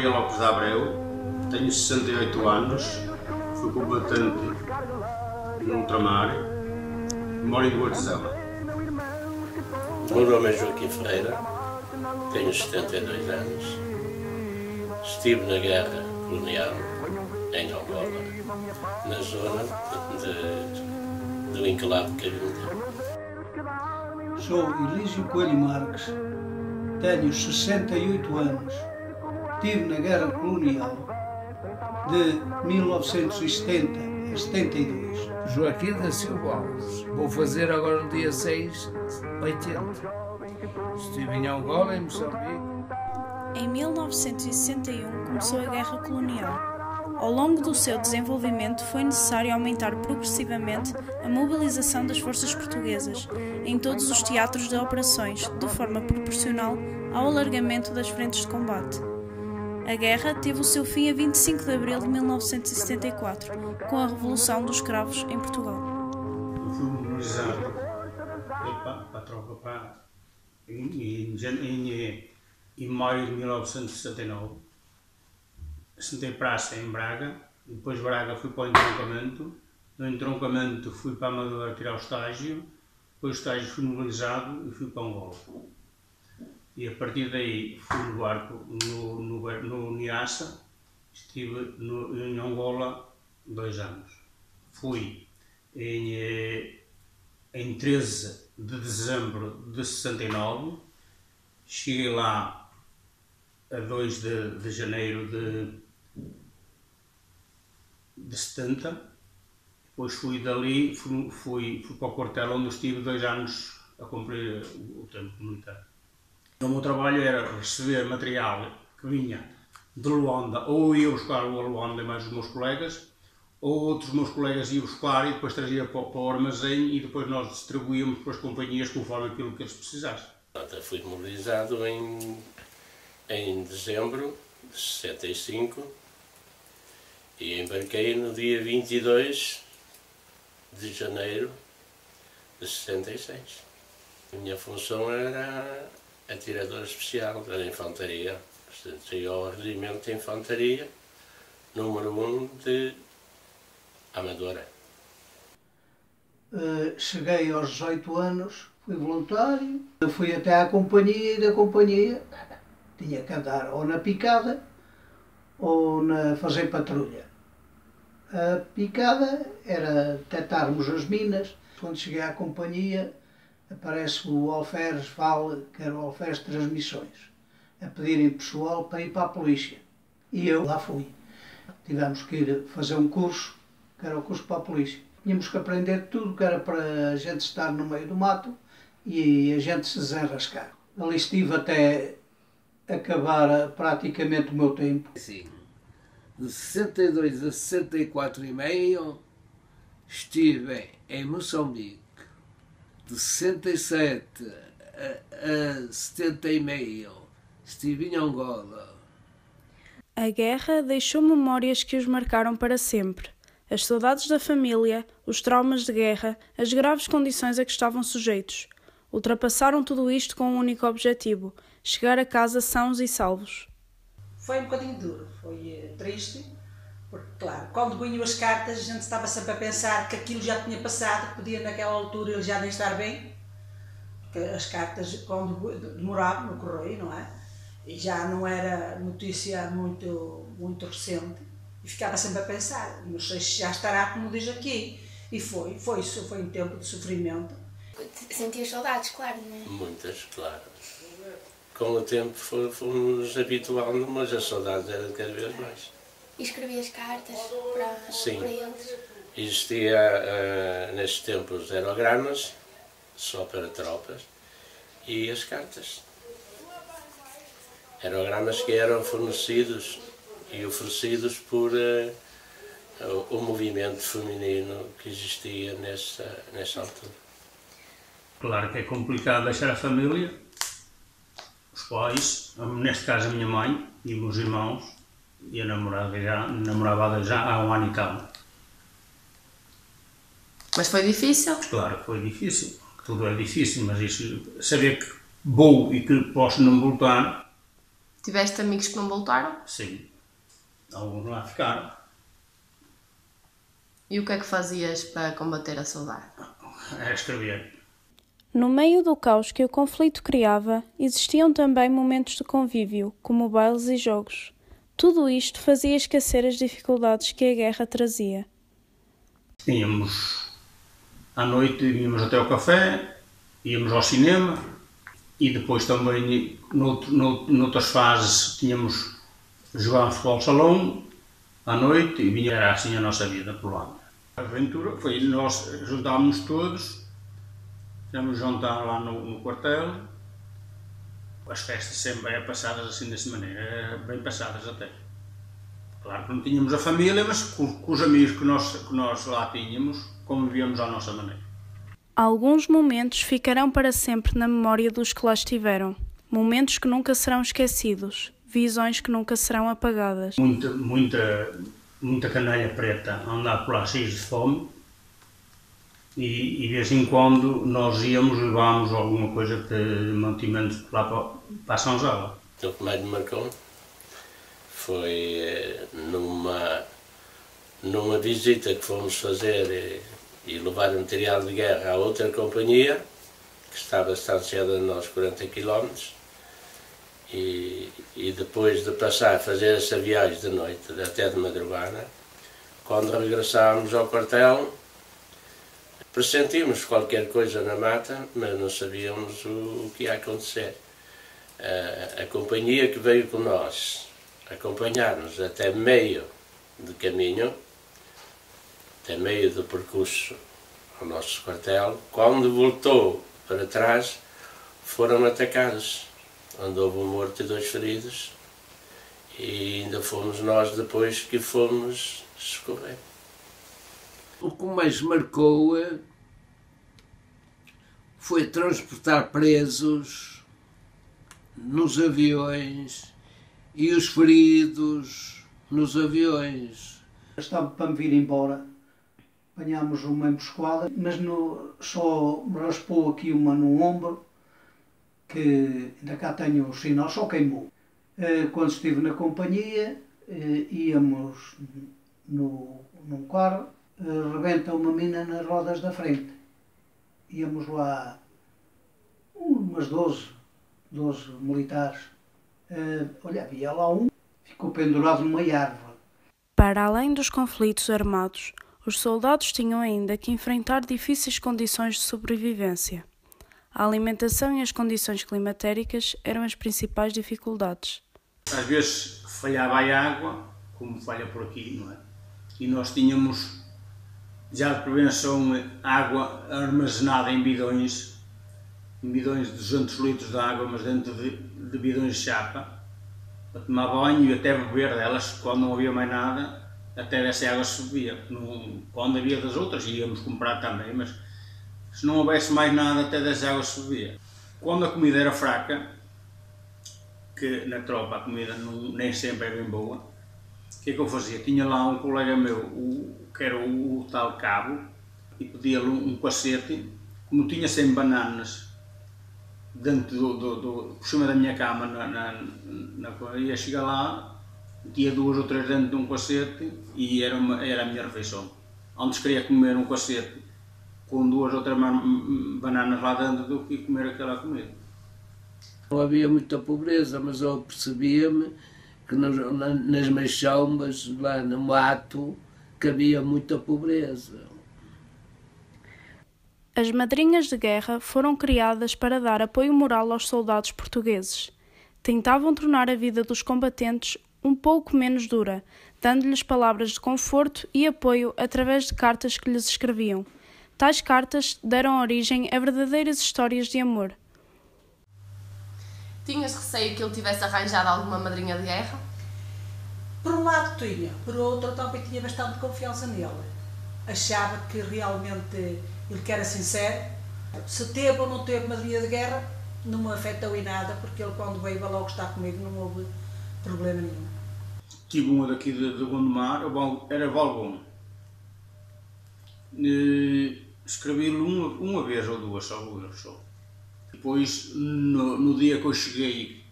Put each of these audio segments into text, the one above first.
Maria Lopes de Abreu, tenho 68 anos, fui combatente no ultramar, moro em Guardesela. O meu nome é Joaquim Ferreira, tenho 72 anos, estive na guerra colonial em Angola, na zona do enclave Cabinda. Sou Elísio Coelho Marques, tenho 68 anos, estive na guerra colonial de 1970 a 72. Joaquim da Silva Alves, vou fazer agora no dia 6, 80. Estive em Angola, em Moçambique. Em 1961 começou a Guerra Colonial. Ao longo do seu desenvolvimento foi necessário aumentar progressivamente a mobilização das forças portuguesas em todos os teatros de operações, de forma proporcional ao alargamento das frentes de combate. A guerra teve o seu fim a 25 de abril de 1974, com a Revolução dos Cravos em Portugal. Eu fui mobilizado para a tropa em maio de 1969. Assentei praça em Braga, depois de Braga fui para o entroncamento, no entroncamento fui para a Amadora tirar o estágio, depois do estágio fui mobilizado e fui para Angola. E a partir daí fui no barco no Niassa, estive em Angola 2 anos. Fui em 13 de dezembro de 69, cheguei lá a 2 de janeiro de 70, depois fui dali, fui para o quartel onde estive 2 anos a cumprir o tempo comunitário. O meu trabalho era receber material que vinha de Luanda, ou ia buscar a Luanda e mais os meus colegas, ou outros meus colegas iam buscar e depois trazia para o armazém e depois nós distribuíamos para as companhias conforme aquilo que eles precisassem. Eu fui mobilizado em dezembro de 65 e embarquei no dia 22 de janeiro de 66. A minha função era atirador especial da infantaria, portanto, ia ao regimento de infantaria número 1 de Amadora. Cheguei aos 18 anos, fui voluntário, fui até à companhia e da companhia tinha que andar ou na picada ou fazer patrulha. A picada era detectarmos as minas. Quando cheguei à companhia aparece o alferes Vale, que era o alferes de transmissões, a pedirem pessoal para ir para a polícia. E eu lá fui. Tivemos que ir fazer um curso, que era o curso para a polícia. Tínhamos que aprender tudo que era para a gente estar no meio do mato e a gente se desenrascar. Ali estive até acabar praticamente o meu tempo. Sim. De 62 a 64 e meio estive em Moçambique. De 67 a 70 e meio estive em Angola. A guerra deixou memórias que os marcaram para sempre. As saudades da família, os traumas de guerra, as graves condições a que estavam sujeitos. Ultrapassaram tudo isto com um único objetivo: chegar a casa sãos e salvos. Foi um bocadinho duro, foi triste, porque, claro, quando vinham as cartas, a gente estava sempre a pensar que aquilo já tinha passado, que podia naquela altura ele já nem estar bem, porque as cartas, quando demoravam no correio, não é? E já não era notícia muito recente, e ficava sempre a pensar, não sei se já estará como diz aqui. E foi um tempo de sofrimento. Sentias saudades, claro, não é? Muitas, claro. Com o tempo fomos habituando, mas a saudade era de cada vez mais. E escrevias cartas Sim. para eles? Existia, nestes tempos, aerogramas, só para tropas, e as cartas. Aerogramas que eram fornecidos e oferecidos por o movimento feminino que existia nessa altura. Claro que é complicado deixar a família, os pais, neste caso a minha mãe e os meus irmãos, e a namorava já há 1 ano e tal. Mas foi difícil? Claro que foi difícil, tudo é difícil, mas isso, saber que vou e que posso não voltar, Tiveste amigos que não voltaram? Sim, alguns lá ficaram. E o que é que fazias para combater a saudade? Era escrever. No meio do caos que o conflito criava, existiam também momentos de convívio, como bailes e jogos. Tudo isto fazia esquecer as dificuldades que a guerra trazia. Íamos à noite, íamos até ao café, íamos ao cinema e depois também, noutras fases, jogávamos futebol salão à noite e era assim a nossa vida por lá. A aventura foi, nós juntámos todos, fizemos jantar lá no quartel. As festas sempre eram passadas assim dessa maneira, bem passadas até. Claro que não tínhamos a família, mas com os amigos que nós lá tínhamos, convivíamos à nossa maneira. Alguns momentos ficarão para sempre na memória dos que lá estiveram. Momentos que nunca serão esquecidos, visões que nunca serão apagadas. Muita canalha preta a andar por lá cheios de fome e de vez em quando nós íamos e levámos alguma coisa de mantimento lá para São João. O que mais me marcou foi numa visita que fomos fazer e levar material de guerra a outra companhia, que estava distanciada de nós 40 km, e depois de passar a fazer essa viagem de noite, até de madrugada, quando regressávamos ao quartel, pressentimos qualquer coisa na mata, mas não sabíamos o que ia acontecer. A companhia que veio com nós acompanhar-nos até meio de caminho, até meio do percurso ao nosso quartel, quando voltou para trás, foram atacados, onde houve um morto e 2 feridos, e ainda fomos nós depois que fomos socorrer. O que mais marcou foi transportar presos nos aviões e os feridos nos aviões. Estava para me vir embora, apanhámos uma emboscada, mas só me raspou aqui uma no ombro, que ainda cá tenho o sinal, só queimou. Quando estive na companhia, íamos num carro, rebenta uma mina nas rodas da frente. Íamos lá umas 12 militares. Olha, havia lá um, ficou pendurado numa árvore. Para além dos conflitos armados, os soldados tinham ainda que enfrentar difíceis condições de sobrevivência. A alimentação e as condições climatéricas eram as principais dificuldades. Às vezes falhava a água, como falha por aqui, não é? E nós tínhamos, já de prevenção, água armazenada em bidões de 200 litros de água, mas dentro de bidões de chapa, para tomar banho e até beber delas, quando não havia mais nada, até dessa água se bebia. Quando havia das outras íamos comprar também, mas se não houvesse mais nada, até dessa água se bebia. Quando a comida era fraca, que na tropa a comida nem sempre é bem boa, o que é que eu fazia? Tinha lá um colega meu, que era o tal Cabo, e pedia-lhe um cacete, como tinha 100 bananas dentro por cima da minha cama, ia chegar lá, tinha 2 ou 3 dentro de um cacete e era a minha refeição. Antes queria comer um cacete com 2 ou 3 bananas lá dentro do que comer aquela comida. Não havia muita pobreza, mas eu percebia-me que nas machombas, lá no mato, que havia muita pobreza. As madrinhas de guerra foram criadas para dar apoio moral aos soldados portugueses. Tentavam tornar a vida dos combatentes um pouco menos dura, dando-lhes palavras de conforto e apoio através de cartas que lhes escreviam. Tais cartas deram origem a verdadeiras histórias de amor. Tinhas receio que ele tivesse arranjado alguma madrinha de guerra? Por um lado tinha, por outro também tinha bastante confiança nele. Achava que realmente ele que era sincero. Se teve ou não teve madrinha de guerra, não me afetou em nada, porque ele quando veio logo estar comigo não houve problema nenhum. Tive uma daqui de Gondomar, era Valbom. Escrevi-lhe uma vez ou 2 só. Depois, no dia que eu cheguei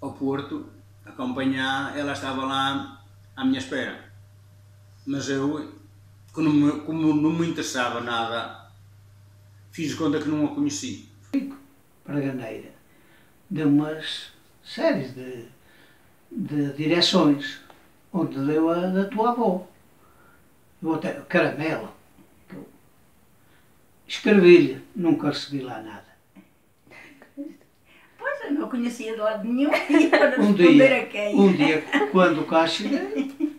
ao Porto, acompanhar, ela estava lá à minha espera. Mas eu, como não me interessava nada, fiz de conta que não a conheci. Para a Ganeira, deu umas séries de direções, onde deu a da tua avó. Eu até, Caramela, que eu escrevi-lhe, nunca recebi lá nada. Pois, eu não conhecia de lado nenhum, e para responder a quem? Um dia, quando cá cheguei,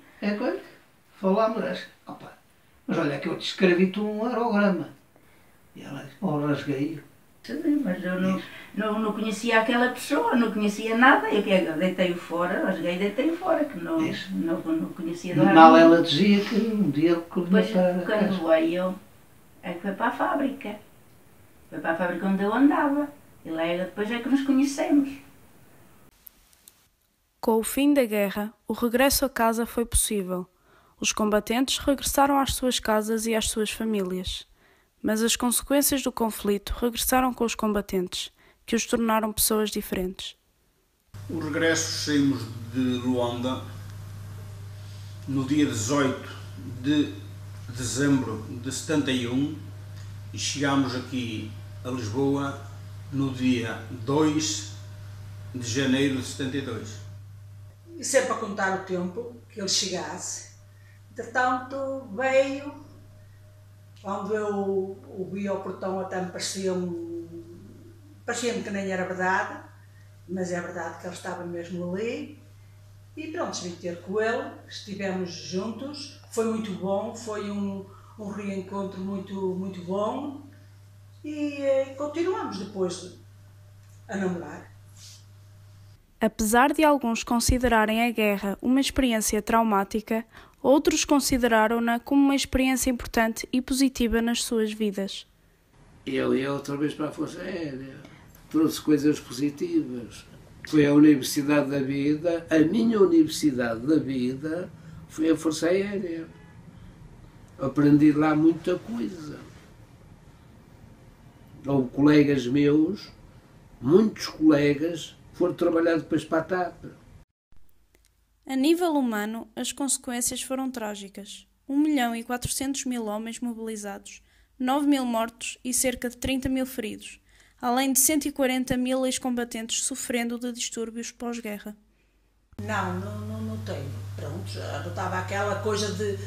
falámos, opa, mas olha que eu te escrevi-te um aerograma. E ela disse, oh, rasguei-o. Mas eu não conhecia aquela pessoa, não conhecia nada, eu deitei-o fora, rasguei e deitei-o fora, que não conhecia de lado Mal nenhum. ela dizia que um dia que Depois, vinha para casa. quando veio, é que foi para a fábrica. Foi para a fábrica onde eu andava. E lá depois é que nos conhecemos. Com o fim da guerra, o regresso a casa foi possível. Os combatentes regressaram às suas casas e às suas famílias. Mas as consequências do conflito regressaram com os combatentes, que os tornaram pessoas diferentes. O regresso saímos de Luanda no dia 18 de dezembro de 71 e chegámos aqui a Lisboa no dia 2 de janeiro de 72. E sempre a contar o tempo que ele chegasse. Entretanto, veio, quando eu o vi ao portão até me parecia-me que nem era verdade, mas é verdade que ele estava mesmo ali. E pronto, vim ter com ele, estivemos juntos, foi muito bom, foi um reencontro muito bom e continuamos depois a namorar. Apesar de alguns considerarem a guerra uma experiência traumática, outros consideraram-na como uma experiência importante e positiva nas suas vidas. Eu ia outra vez para a Força Aérea. Trouxe coisas positivas. Foi a Universidade da Vida, a minha Universidade da Vida foi a Força Aérea. Aprendi lá muita coisa. Houve colegas meus, muitos colegas, foram trabalhar depois para a TAP. A nível humano, as consequências foram trágicas. 1.400.000 homens mobilizados, 9.000 mortos e cerca de 30.000 feridos, além de 140.000 ex-combatentes sofrendo de distúrbios pós-guerra. Não tenho. Pronto, já notava aquela coisa de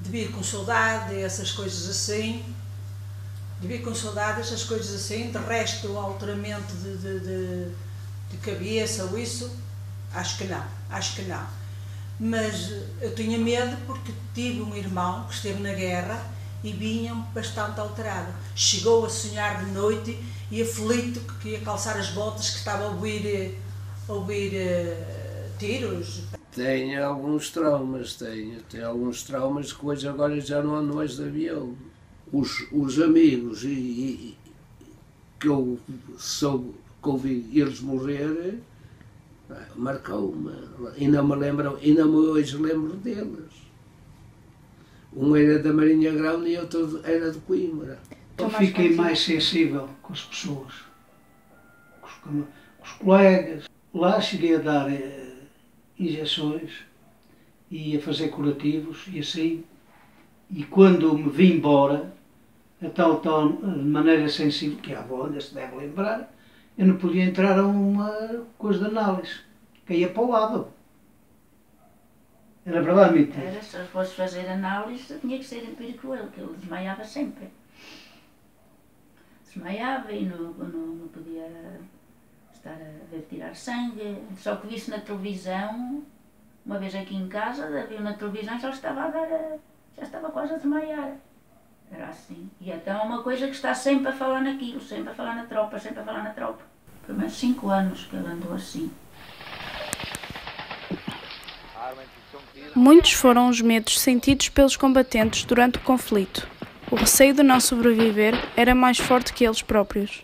vir com saudade, essas coisas assim. De vir com saudade, essas coisas assim. De resto, o alteramento de cabeça ou isso, acho que não. Mas eu tinha medo porque tive um irmão que esteve na guerra e vinha bastante alterado. Chegou a sonhar de noite e aflito que ia calçar as botas, que estava a ouvir tiros. Tenho alguns traumas, tenho alguns traumas que hoje agora já não ando mais de avião. Os amigos que eu soube que ouvi eles morrer, marcou-me. Ainda hoje lembro deles. Um era da Marinha Grande e outro era de Coimbra. Eu fiquei mais sensível com as pessoas, com os colegas. Lá cheguei a dar injeções e a fazer curativos e assim. E quando me vim embora, a tal de maneira sensível, que a avó ainda se deve lembrar, eu não podia entrar a uma coisa de análise, caía para o lado. Era verdade, mentira? Era, se eu fosse fazer análise, tinha que ser empírico ele, que ele desmaiava sempre. Desmaiava e não podia estar a ver tirar sangue. Só que vi-se na televisão, uma vez aqui em casa, viu na televisão, já estava quase a desmaiar. Era assim. E então é uma coisa que está sempre a falar naquilo, sempre a falar na tropa, sempre a falar na tropa. Pelo menos 5 anos que ele andou assim. Muitos foram os medos sentidos pelos combatentes durante o conflito. O receio de não sobreviver era mais forte que eles próprios.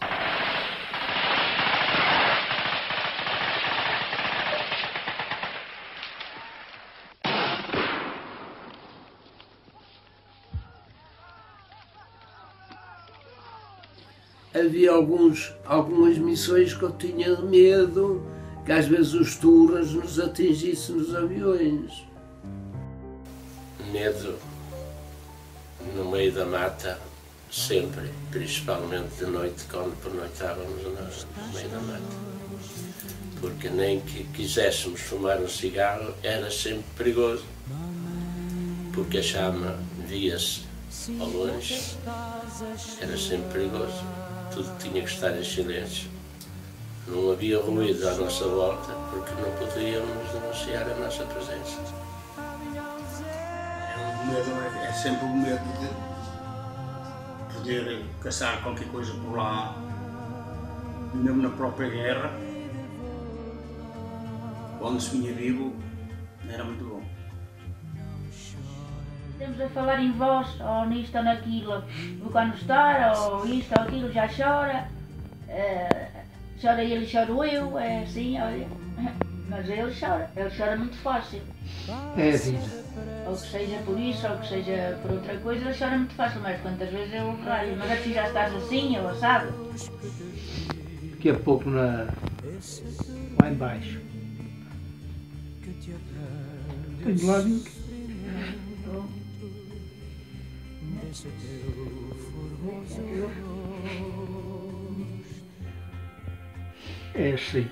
Havia algumas missões que eu tinha medo, que que às vezes os turras nos atingissem nos aviões. Medo no meio da mata, sempre, principalmente de noite, quando pernoitávamos no meio da mata. Porque nem que quiséssemos fumar um cigarro, era sempre perigoso. Porque a chama via-se ao longe, era sempre perigoso. Tudo tinha que estar em silêncio. Não havia ruído à nossa volta, porque não podíamos denunciar a nossa presença. É sempre o medo de poder caçar qualquer coisa por lá, mesmo na própria guerra, quando se vinha vivo, era muito bom. Estamos a falar em voz, ou nisto ou naquilo, quando está, ou isto ou aquilo, já chora, chora ele, choro eu, é assim, olha, mas ele chora muito fácil. É a vida. Ou que seja por isso, ou que seja por outra coisa, ele chora muito fácil, mas quantas vezes eu raio, mas assim já estás assim, ou assado. Daqui a pouco lá embaixo. Tenho lá dentro. É assim.